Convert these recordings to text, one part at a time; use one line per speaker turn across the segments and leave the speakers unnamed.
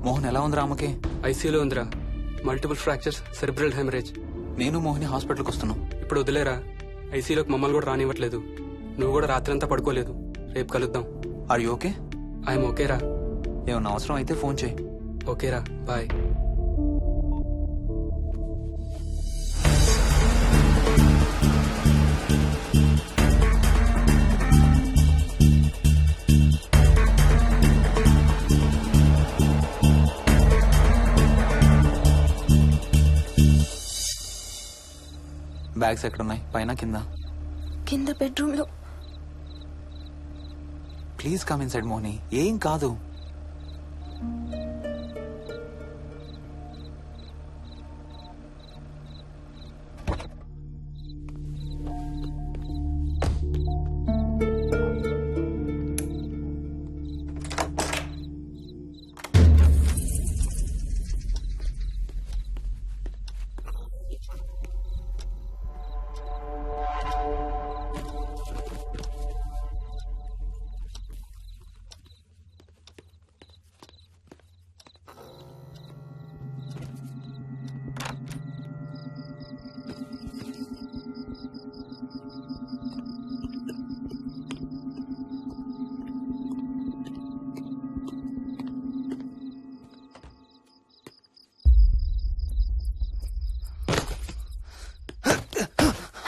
మోహన్ ఎలా ఉందిరా ఆమెకి?
ఐసీయూలో ఉందిరా. Multiple fractures, cerebral haemorrhage.
నేను మోహన్ హాస్పిటల్కి వస్తున్నాం.
ఇప్పుడు వదిలేరా, ఐసీయూలోకి మమ్మల్ని కూడా రానివ్వట్లేదు. నువ్వు కూడా రాత్రంతా పడుకోలేదు. రేపు కలుద్దాం.
Are you okay?
ఐఎమ్ ఓకేరా.
ఏమన్నా అవసరం అయితే ఫోన్ చేయి.
ఓకేరా, బాయ్.
బ్యాగ్స్ ఎక్కడున్నాయి? పైన కింద?
కింద బెడ్రూమ్ లో.
Please come inside Moni. ఏం కాదు.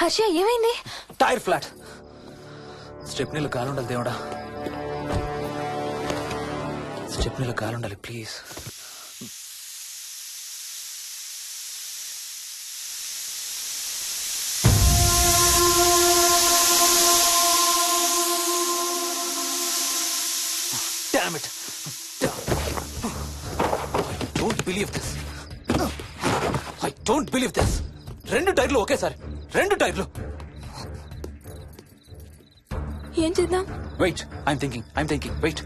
హర్ష, ఏమైంది?
Tyre flat. స్టెప్నీలో కాలుండాలి దేవుడా. స్టెప్నీలో కాలుండాలి please. Damn it. I don't believe this. రెండు టైర్లు ఒకేసారి. రెండు టైర్లు.
ఏం చేద్దాం?
Wait, I'm thinking. Wait.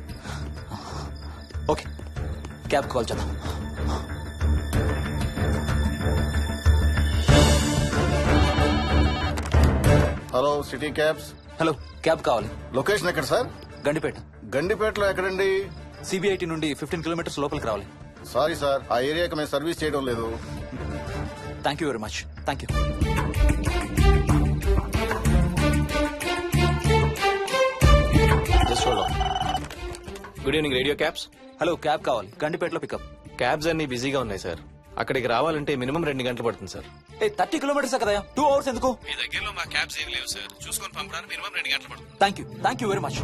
Okay, cab call చేద్దాం.
Hello, city cabs.
Hello, cab కావాలి.
లొకేషన్ ఎక్కడ సార్?
గండిపేట.
గండిపేటలో ఎక్కడండి?
సిబిఐటి నుండి 15 కిలోమీటర్స్ లోపలికి రావాలి.
సారీ సార్, ఆ ఏరియాకి మేము సర్వీస్ చేయడం లేదు.
Thank you very much. Thank you.
Good evening radio cabs.
Hello, cab కావాలి. గండిపేటలో పికప్.
క్యాబ్స్ అన్ని బిజీగా ఉన్నాయి సార్. అక్కడికి రావాలంటే మినిమం 2 గంటలు పడుతుంది సార్.
30 కిలోమీటర్స్ కదా, 2 అవర్స్ ఎందుకు?
మీ దగ్గరలో మా క్యాబ్స్ ఏం లేవు సార్. చూసుకొని పంపడానికి మినిమం 2 గంటలు పడుతుంది.
Thank you very much.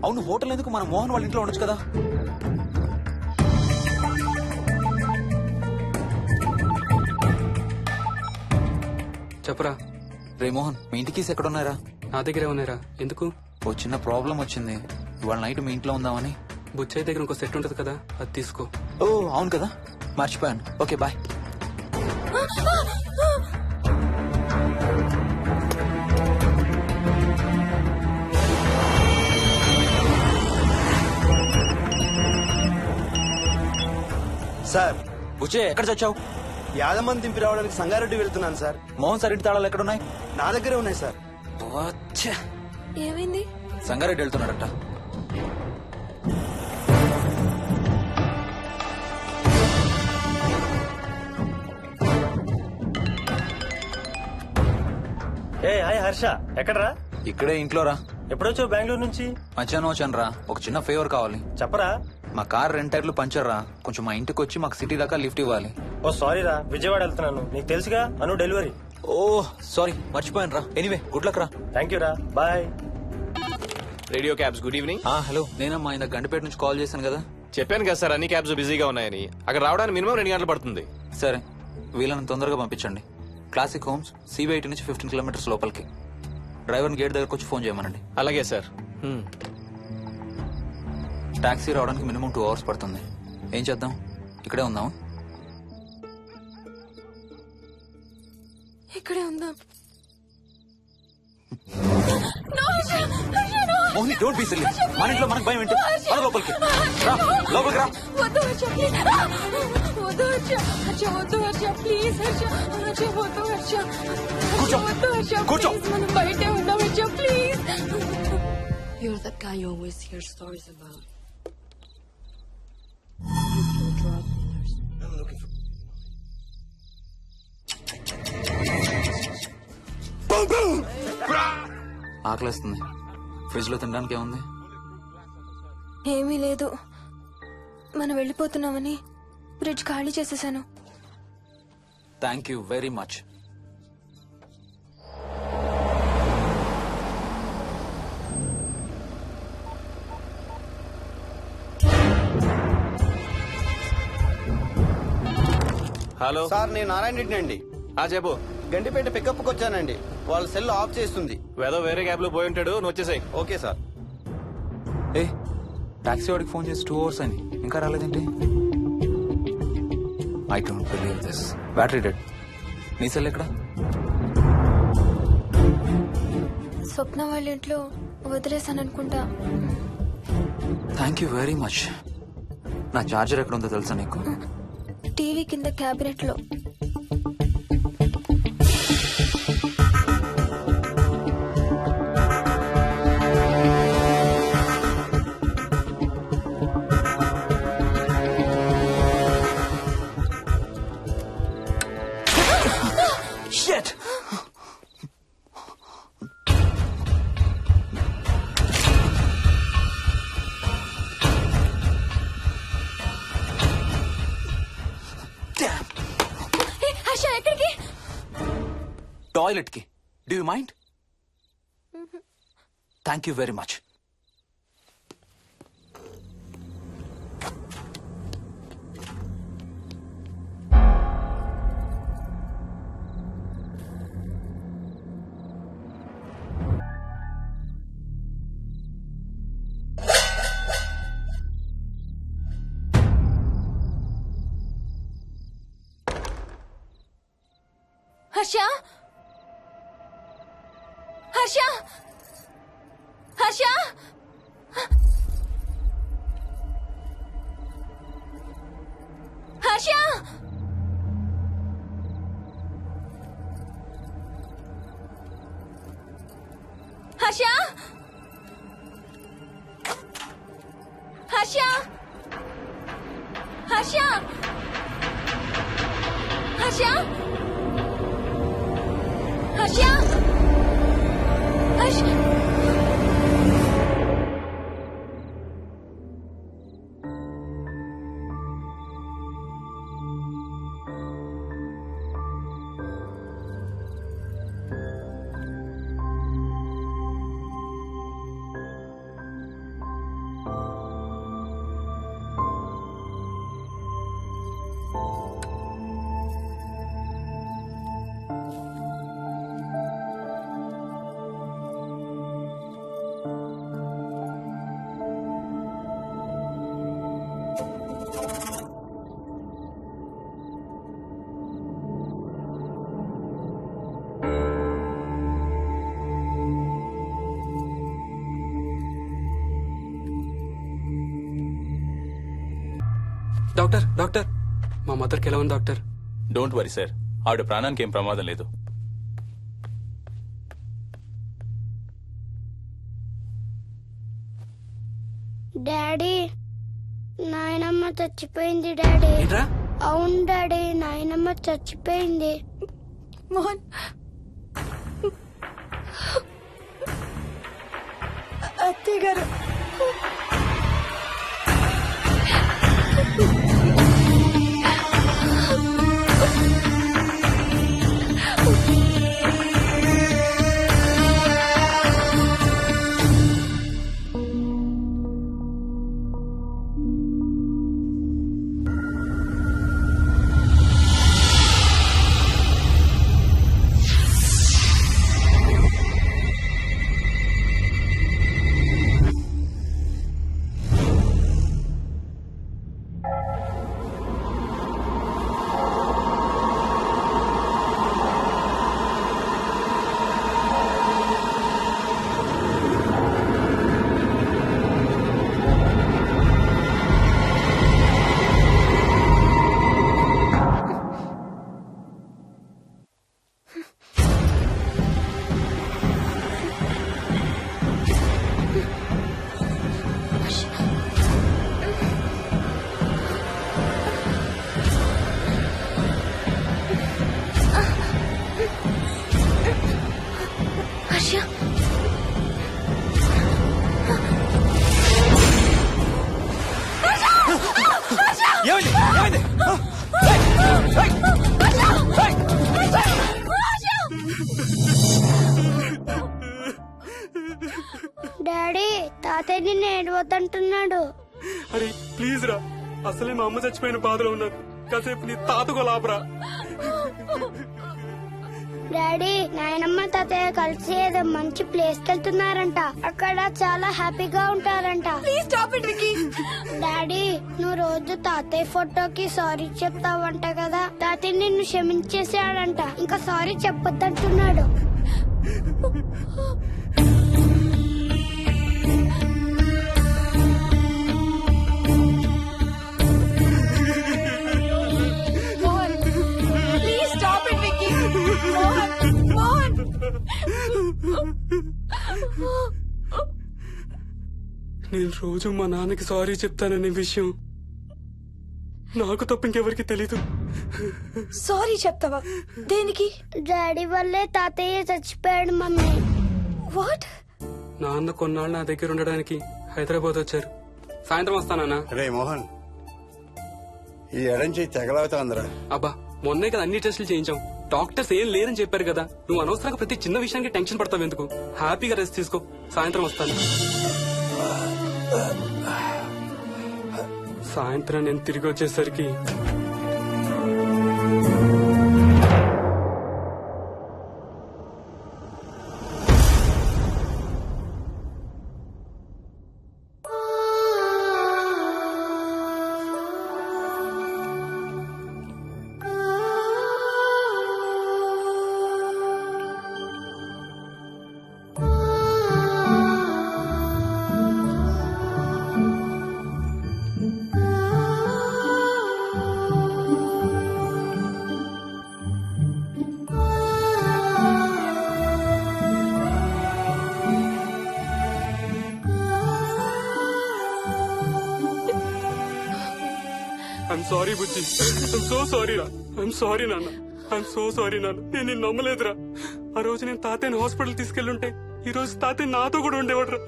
అవును, హోటల్ ఎందుకు? మన మోహన్ వాళ్ళ ఇంట్లో ఉండొచ్చు కదా.
చెప్పరా.
రే మోహన్, మీ ఇంటి కీస్ ఎక్కడ ఉన్నారా?
నా దగ్గరే ఉన్నారా. ఎందుకు?
ఓ చిన్న ప్రాబ్లం వచ్చింది. ఇవాళ నైట్ మీ ఇంట్లో ఉందామని.
బుచ్చయ్య దగ్గర ఇంకో సెట్ ఉంటది కదా, అది తీసుకో.
ఓ అవును కదా, మర్చిపోయాను. Okay bye.
సార్,
బుచ్చయ్య ఎక్కడ చచ్చావు?
యాదమ్మని దింపి రావడానికి సంగారెడ్డి వెళ్తున్నాను సార్.
మోహన్ సార్ ఇంటి తాళాలు ఎక్కడున్నాయి?
నా దగ్గరే ఉన్నాయి సార్.
ఏమైంది?
సంగారెడ్డి వెళ్తున్నాడట.
ఏ హాయ్ హర్ష, ఎక్కడరా?
ఇక్కడే ఇంట్లో రా.
ఎప్పుడొచ్చావు బెంగళూరు నుంచి?
మధ్యాహ్నం వచ్చాను రా. ఒక చిన్న ఫేవర్ కావాలి.
చెప్పరా.
మా కార్ 2 టైర్లు పంచర్ రా. కొంచెం మా ఇంటికి వచ్చి మాకు సిటీ దాకా లిఫ్ట్ ఇవ్వాలి.
ఓ సారీ రా, విజయవాడ వెళ్తున్నాను. నీకు తెలుసుగా, అను డెలివరీ.
ఓ సారీ, మర్చిపోయాను రా. ఎనీవే, గుడ్ లక్ రా.
థ్యాంక్ యూ రా, bye.
Radio cabs good evening.
Hello, నేనమ్మా ఇంత గండిపేట నుంచి కాల్ చేశాను కదా.
చెప్పాను కదా సార్, అన్ని క్యాబ్స్ బిజీగా ఉన్నాయని. అక్కడ రావడానికి మినిమం 2 గంటలు పడుతుంది.
సరే, వీళ్ళని తొందరగా పంపించండి. క్లాసిక్ హోమ్స్, సిబిఐటి నుంచి 15 కిలోమీటర్స్ లోపలికి. డ్రైవర్ని గేట్ దగ్గరకు వచ్చి ఫోన్ చేయమనండి.
అలాగే సార్.
టాక్సీ రావడానికి మినిమం 2 అవర్స్ పడుతుంది. ఏం చేద్దాం? ఇక్కడే ఉందాం.
ఇక్కడే ఉందాం.
Mohini don't be silly. మన ఇంట్లో మనకు భయం ఏంటి? మన లోపలికి రా, లోపలికి రా.
వద్దు హర్ష ప్లీజ్ వద్దు హర్ష హర్ష వద్దు హర్ష ప్లీజ్ హర్ష హర్ష వద్దు హర్ష
కూర్చో.
వద్దు హర్ష
కూర్చో.
ప్లీజ్ మనం బయటే ఉందాం Harsha please.
You're that guy you always hear stories about. You kill drug dealers.
ఆకలేస్తుంది. ఫ్రిడ్జ్ లో తినడానికి ఏముంది?
ఏమీ లేదు, మనం వెళ్ళిపోతున్నామని ఫ్రిడ్జ్ ఖాళీ చేసేసాను.
Thank you very much.
Hello
sir నేను నారాయణ రెడ్డి అండి.
చెప్పు.
గండిపేట పికప్కి వచ్చానండి. వాళ్ళ సెల్ ఆఫ్ చేస్తుంది.
ఏదో వేరే క్యాబ్ లో పోయి ఉంటాడు, నువ్వు వచ్చేసాయి.
Okay sir.
ఏ టాక్సీ వాడికి ఫోన్ చేసి 2 hours అని ఇంకా రాలేదేంటి? I don't believe this. Battery dead. నీ సెల్ ఎక్కడ?
స్వప్న వాళ్ళ ఇంట్లో వదిలేసాను అనుకుంటా.
Thank you very much. నా చార్జర్ ఎక్కడ ఉందో తెలుసా నీకు?
టీవీ కింద క్యాబినెట్ లో.
Shit! Damn!
హర్ష ఎక్కడికి?
టాయిలెట్ కి. Do you mind? Thank you very much.
Harsha Harsha Harsha Harsha Harsha Harsha Harsha Harsha Harsha Harsha
doctor doctor, మా మదర్కి ఎలా ఉంది డాక్టర్?
డోంట్ వరీ సార్, ఆవిడ ప్రాణానికి ఏం ప్రమాదం లేదు.
డాడీ, నాయనమ్మ చచ్చిపోయింది డాడీ.
ఏంట్రా?
అవును డాడీ, నాయనమ్మ చచ్చిపోయింది.
మోహన్ అత్తయ్య గారు.
డాడీ తాతయ్య నిన్ను ఏడవద్దంటున్నాడు.
అరే ప్లీజ్ రా, అసలే మా అమ్మ చచ్చిపోయిన బాధలో ఉన్నాను. కాసేపు నీ తాతకు లాపరా.
డాడీ నాయనమ్మ తాతయ్య కలిసి ఏదో మంచి ప్లేస్ కి వెళ్తున్నారంట. అక్కడ చాలా హ్యాపీగా ఉంటారంట.
Please stop it Vicky.
Daddy నువ్వు రోజు తాతయ్య ఫోటోకి సారీ చెప్తావంట కదా. తాతయ్య నిన్ను క్షమించేసాడంట. ఇంకా సారీ చెప్పొద్దంటున్నాడు.
Mohan please stop it Vicky. Mohan
నేను రోజు మా నాన్నకి సారీ చెప్తాననే విషయం నాకు తప్ప ఇంకెవరికి తెలీదు.
సారీ చెప్తావా? దేనికి?
డాడీ వల్లే తాతయ్య చచ్చిపోయాడు మమ్మీ.
వాట్?
నాన్న కొన్నాళ్ళు నా దగ్గర ఉండడానికి హైదరాబాద్ వచ్చారు. సాయంత్రం వస్తానా?
రే మోహన్, ఈ ఎడం చేయి తెగలవుతాందిరా.
అబ్బా మొన్నే కదా అన్ని టెస్టులు చేయించాం. డాక్టర్స్ ఏం లేదని చెప్పారు కదా. నువ్వు అనవసరంగా ప్రతి చిన్న విషయానికి టెన్షన్ పడతావు ఎందుకు? హ్యాపీగా రెస్ట్ తీసుకో. సాయంత్రం వస్తాను. సాయంత్రం నేను తిరిగి వచ్చేసరికి I'm sorry Bujji. I'm so sorry రా. ఐఎమ్ సారీ నాన్న. ఐఎమ్ సో సారీ నాన్న. నేను నిన్ను నమ్మలేదురా. ఆ రోజు నేను తాతయ్యని హాస్పిటల్ తీసుకెళ్ళుంటే ఈ రోజు తాతయ్య నాతో కూడా ఉండేవాడు రా.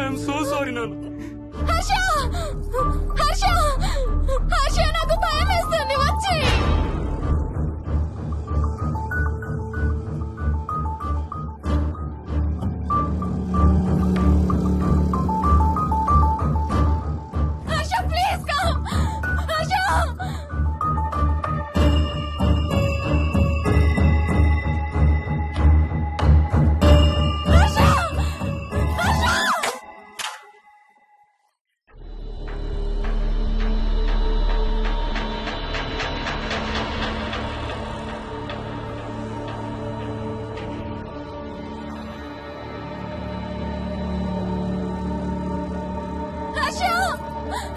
ఐఎమ్ సో సారీ నాన్న.
హర్ష హర్ష హర్ష నాకు భయం వేస్తుంది. వచ్చి హర్ష ప్లీజ్ కమ్. హర్ష హర్ష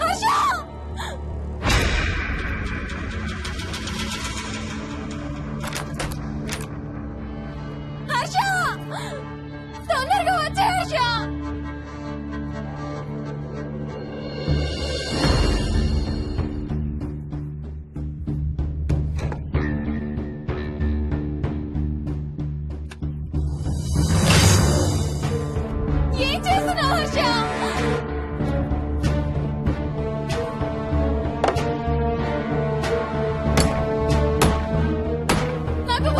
హర్ష హర్ష తొందరగా వచ్చే హర్ష. ఏం చేస్తున్నావు హర్ష? నాకు